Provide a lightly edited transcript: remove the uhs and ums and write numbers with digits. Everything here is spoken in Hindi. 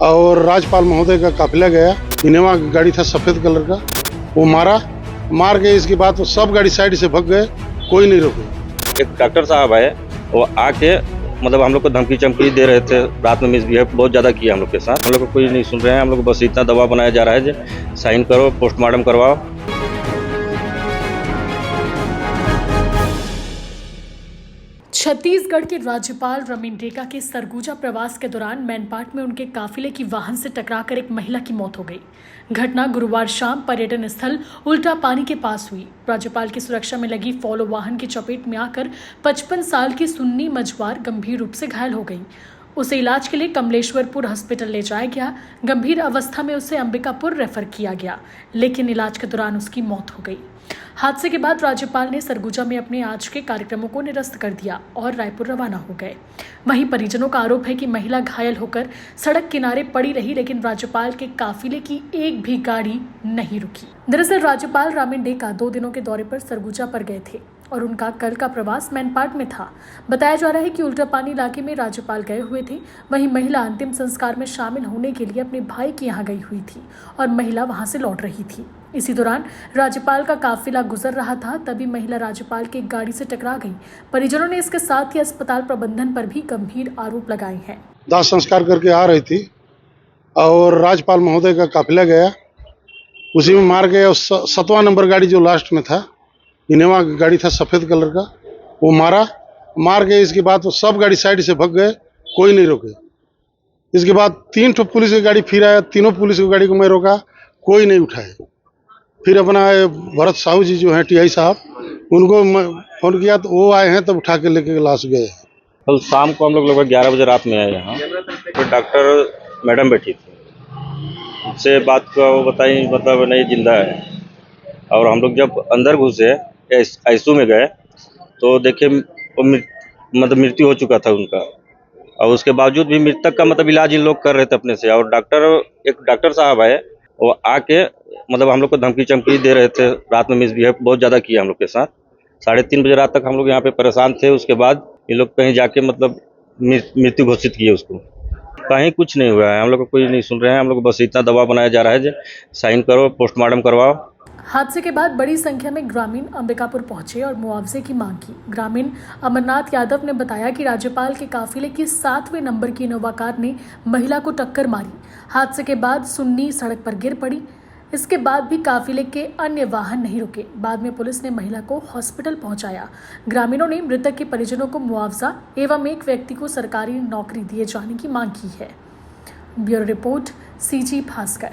और राज्यपाल महोदय का काफिला गया। इनोवा गाड़ी था सफेद कलर का, वो मार के इसके बाद तो सब गाड़ी साइड से भाग गए, कोई नहीं रोके। एक डॉक्टर साहब आए, वो आके मतलब हम लोग को धमकी चमकी दे रहे थे, रात में मिसबिहेव बहुत ज़्यादा किया हम लोग के साथ। हम लोग को कोई नहीं सुन रहे हैं, हम लोग को बस इतना दबाव बनाया जा रहा है जो साइन करो, पोस्टमार्टम करवाओ। छत्तीसगढ़ के राज्यपाल रमीन डेका के सरगुजा प्रवास के दौरान मैनपाट में उनके काफिले की वाहन से टकराकर एक महिला की मौत हो गई। घटना गुरुवार शाम पर्यटन स्थल उल्टा पानी के पास हुई। राज्यपाल की सुरक्षा में लगी फॉलो वाहन की चपेट में आकर 55 साल की सुन्नी मझवार गंभीर रूप से घायल हो गई। उसे इलाज के लिए कमलेश्वरपुर हॉस्पिटल ले जाया गया। गंभीर अवस्था में उसे अंबिकापुर रेफर किया गया, लेकिन इलाज के दौरान उसकी मौत हो गई। हादसे के बाद राज्यपाल ने सरगुजा में अपने आज के कार्यक्रमों को निरस्त कर दिया और रायपुर रवाना हो गए। वहीं परिजनों का आरोप है कि महिला घायल होकर सड़क किनारे पड़ी रही, लेकिन राज्यपाल के काफिले की एक भी गाड़ी नहीं रुकी। दरअसल राज्यपाल रमीन डेका 2 दिनों के दौरे पर सरगुजा पर गए थे और उनका कल का प्रवास मैनपाट में था। बताया जा रहा है कि उल्टा पानी इलाके में राज्यपाल गए हुए थे। वहीं महिला अंतिम संस्कार में शामिल होने के लिए अपने भाई के यहाँ गई हुई थी और महिला वहां से लौट रही थी। इसी दौरान राज्यपाल का काफिला गुजर रहा था, तभी महिला राज्यपाल की गाड़ी से टकरा गई। परिजनों ने इसके साथ ही अस्पताल प्रबंधन पर भी गंभीर आरोप लगाए हैं। दाह संस्कार करके आ रही थी और राज्यपाल महोदय का काफिला गया, उसी में मार के 7वां नंबर गाड़ी जो लास्ट में था, इनोवा गाड़ी था सफेद कलर का, वो मार के इसके बाद तो सब गाड़ी साइड से भाग गए, कोई नहीं रोके। इसके बाद 3 ठो पुलिस की गाड़ी फिर आया, तीनों पुलिस की गाड़ी को मैं रोका, कोई नहीं उठाए। फिर अपना भरत साहू जी जो हैं टीआई साहब, उनको फोन किया तो वो आए हैं, तब उठा के लेके लाश गए। कल शाम को हम लोग लगभग 11 बजे रात में आए यहाँ, तो डॉक्टर मैडम बैठी थी, उससे बात को वो बताई मतलब नहीं जिंदा है। और हम लोग जब अंदर घुसे आईसीयू में गए तो देखे वो मतलब मृत्यु हो चुका था उनका, और उसके बावजूद भी मृतक का मतलब इलाज इन लोग कर रहे थे अपने से। और एक डॉक्टर साहब आए, वो आके मतलब हम लोग को धमकी चमकी दे रहे थे, रात में मिसबिहेव बहुत ज़्यादा किया हम लोग के साथ। 3:30 बजे रात तक हम लोग यहाँ पे परेशान थे। उसके बाद ये लोग कहीं जाके मतलब मृत्यु घोषित किए उसको। कहीं कुछ नहीं हुआ है, हम लोग को कोई नहीं सुन रहे हैं, हम लोग को बस इतना दबाव बनाया जा रहा है जो साइन करो, पोस्टमार्टम करवाओ। हादसे के बाद बड़ी संख्या में ग्रामीण अंबिकापुर पहुंचे और मुआवजे की मांग की। ग्रामीण अमरनाथ यादव ने बताया कि राज्यपाल के काफिले की 7वें नंबर की इनोवा कार ने महिला को टक्कर मारी। हादसे के बाद सुन्नी सड़क पर गिर पड़ी। इसके बाद भी काफिले के अन्य वाहन नहीं रुके। बाद में पुलिस ने महिला को हॉस्पिटल पहुंचाया। ग्रामीणों ने मृतक के परिजनों को मुआवजा एवं एक व्यक्ति को सरकारी नौकरी दिए जाने की मांग की है। Bureau report, CG Bhaskar.